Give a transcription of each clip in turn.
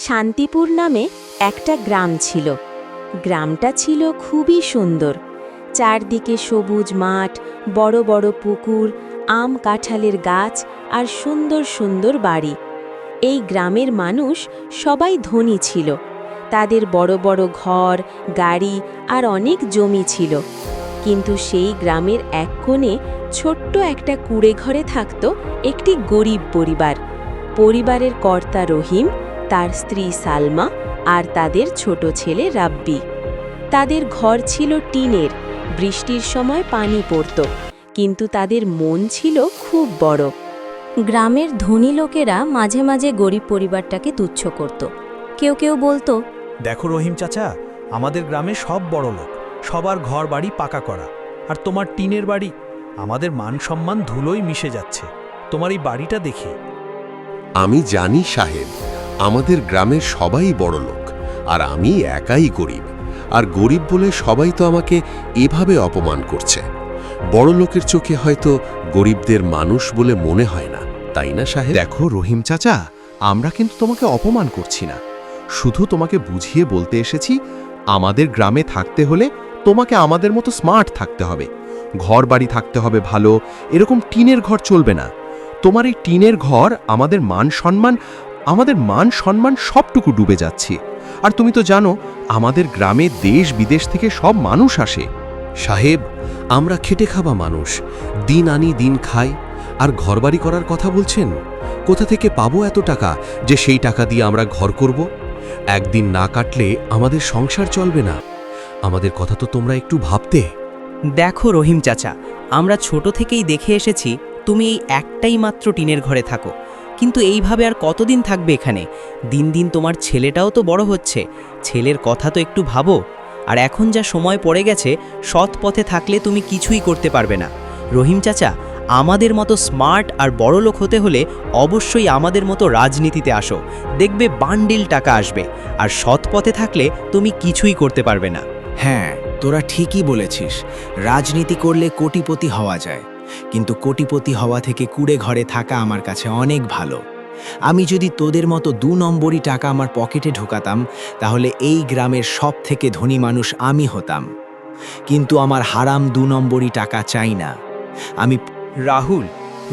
শান্তিপুর নামে একটা গ্রাম ছিল। গ্রামটা ছিল খুবই সুন্দর। চারদিকে সবুজ মাঠ, বড় বড় পুকুর, আম কাঁঠালের গাছ আর সুন্দর সুন্দর বাড়ি। এই গ্রামের মানুষ সবাই ধনী ছিল। তাদের বড় বড় ঘর, গাড়ি আর অনেক জমি ছিল। কিন্তু সেই গ্রামের এক কোণে ছোট্ট একটা কুঁড়ে ঘরে থাকত একটি গরিব পরিবার। পরিবারের কর্তা রহিম, তার স্ত্রী সালমা আর তাদের ছোট ছেলে রাব্বি। তাদের ঘর ছিল টিনের, বৃষ্টির সময় পানি পড়ত, কিন্তু তাদের মন ছিল খুব বড়। গ্রামের ধনী লোকেরা মাঝে মাঝে গরিব পরিবারটাকে তুচ্ছ করত। কেউ কেউ বলতো, দেখো রহিম চাচা, আমাদের গ্রামে সব বড় লোক, সবার ঘর বাড়ি পাকা করা, আর তোমার টিনের বাড়ি। আমাদের মান সম্মান ধুলোই মিশে যাচ্ছে তোমার এই বাড়িটা দেখে। আমি জানি সাহেব, আমাদের গ্রামের সবাই বড় লোক আর আমি একাই গরিব। আর গরিব বলে সবাই তো আমাকে এভাবে অপমান করছে। বড় লোকের চোখে হয়তো গরিবদের মানুষ বলে মনে হয় না, তাই না সাহেব? দেখো রহিম চাচা, আমরা কিন্তু তোমাকে অপমান করছি না, শুধু তোমাকে বুঝিয়ে বলতে এসেছি, আমাদের গ্রামে থাকতে হলে তোমাকে আমাদের মতো স্মার্ট থাকতে হবে, ঘর বাড়ি থাকতে হবে ভালো, এরকম টিনের ঘর চলবে না। তোমার এই টিনের ঘর আমাদের মান সম্মান সবটুকু ডুবে যাচ্ছে। আর তুমি তো জানো, আমাদের গ্রামে দেশ বিদেশ থেকে সব মানুষ আসে। সাহেব, আমরা খেটে খাওয়া মানুষ, দিন আনি দিন খাই, আর ঘরবাড়ি করার কথা বলছেন? কোথা থেকে পাবো এত টাকা যে সেই টাকা দিয়ে আমরা ঘর করব? একদিন না কাটলে আমাদের সংসার চলবে না। আমাদের কথা তো তোমরা একটু ভাবতে। দেখো রহিম চাচা, আমরা ছোট থেকেই দেখে এসেছি তুমি এই একটাই মাত্র টিনের ঘরে থাকো, কিন্তু এইভাবে আর কতদিন থাকবে এখানে? দিন দিন তোমার ছেলেটাও তো বড় হচ্ছে, ছেলের কথা তো একটু ভাবো। আর এখন যা সময় পড়ে গেছে, সৎ পথে থাকলে তুমি কিছুই করতে পারবে না। রহিম চাচা, আমাদের মতো স্মার্ট আর বড় লোক হতে হলে অবশ্যই আমাদের মতো রাজনীতিতে আসো, দেখবে বান্ডিল টাকা আসবে। আর সৎ পথে থাকলে তুমি কিছুই করতে পারবে না। হ্যাঁ, তোরা ঠিকই বলেছিস, রাজনীতি করলে কোটিপতি হওয়া যায়, কিন্তু কোটিপতি হওয়া থেকে কুড়ে ঘরে থাকা আমার কাছে অনেক ভালো। আমি যদি তোদের মতো 2 নম্বরই টাকা আমার পকেটে ঢোকাতাম, তাহলে এই গ্রামের সব থেকে ধনী মানুষ আমি হতাম। কিন্তু আমার হারাম 2 নম্বরই টাকা চাই না। আমি রাহুল,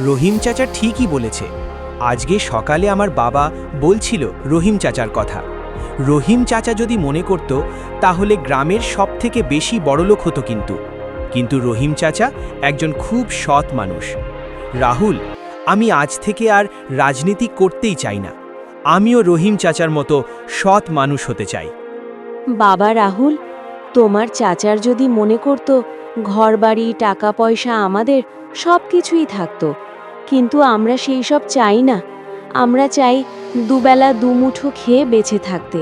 রহিম চাচা ঠিকই বলেছে। আজকে সকালে আমার বাবা বলছিল রহিম চাচার কথা। রহিম চাচা যদি মনে করত, তাহলে গ্রামের সব থেকে বেশি বড়লোক হতো। কিন্তু রহিম চাচা একজন খুব সৎ মানুষ। রাহুল, আমি আজ থেকে আর রাজনীতি করতেই চাই না। আমিও রহিম চাচার মতো সৎ মানুষ হতে চাই। বাবা রাহুল, তোমার চাচার যদি মনে করত ঘরবাড়ি, টাকা পয়সা আমাদের সব কিছুই থাকতো, কিন্তু আমরা সেই সব চাই না। আমরা চাই দুবেলা দুমুঠো খেয়ে বেঁচে থাকতে,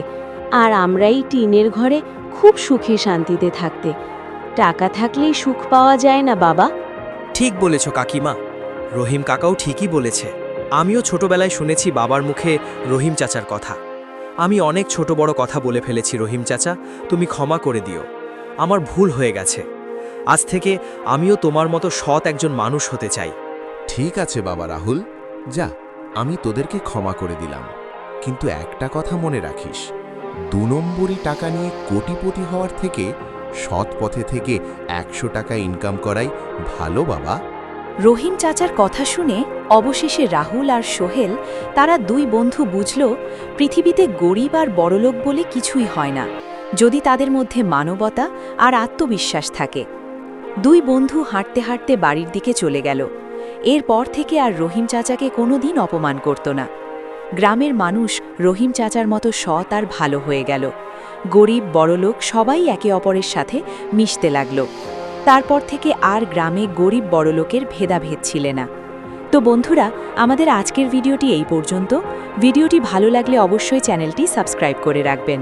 আর আমরাই টিনের ঘরে খুব সুখে শান্তিতে থাকতে। টাকা থাকলেই সুখ পাওয়া যায় না বাবা। ঠিক বলেছ কাকিমা, রহিম কাকাও ঠিকই বলেছে। আমিও ছোটবেলায় শুনেছি বাবার মুখে রহিম চাচার কথা। আমি অনেক ছোট বড় কথা বলে ফেলেছি রহিম চাচা, তুমি ক্ষমা করে দিও। আমার ভুল হয়ে গেছে। আজ থেকে আমিও তোমার মতো সৎ একজন মানুষ হতে চাই। ঠিক আছে বাবা রাহুল, যা, আমি তোদেরকে ক্ষমা করে দিলাম। কিন্তু একটা কথা মনে রাখিস, 2 নম্বরই টাকা নিয়ে কোটিপতি হওয়ার থেকে সৎ পথে থেকে 100 টাকা ইনকাম করাই ভালো বাবা। রহিম চাচার কথা শুনে অবশেষে রাহুল আর সোহেল, তারা 2 বন্ধু বুঝল পৃথিবীতে গরিব আর বড়লোক বলে কিছুই হয় না, যদি তাদের মধ্যে মানবতা আর আত্মবিশ্বাস থাকে। 2 বন্ধু হাঁটতে হাঁটতে বাড়ির দিকে চলে গেল। এরপর থেকে আর রহিম চাচাকে কোনোদিন অপমান করত না। গ্রামের মানুষ রহিম চাচার মতো সৎ আর ভালো হয়ে গেল। গরিব বড়লোক সবাই একে অপরের সাথে মিশতে লাগল। তারপর থেকে আর গ্রামে গরিব বড়লোকের ভেদাভেদ ছিল না। তো বন্ধুরা, আমাদের আজকের ভিডিওটি এই পর্যন্ত। ভিডিওটি ভালো লাগলে অবশ্যই চ্যানেলটি সাবস্ক্রাইব করে রাখবেন।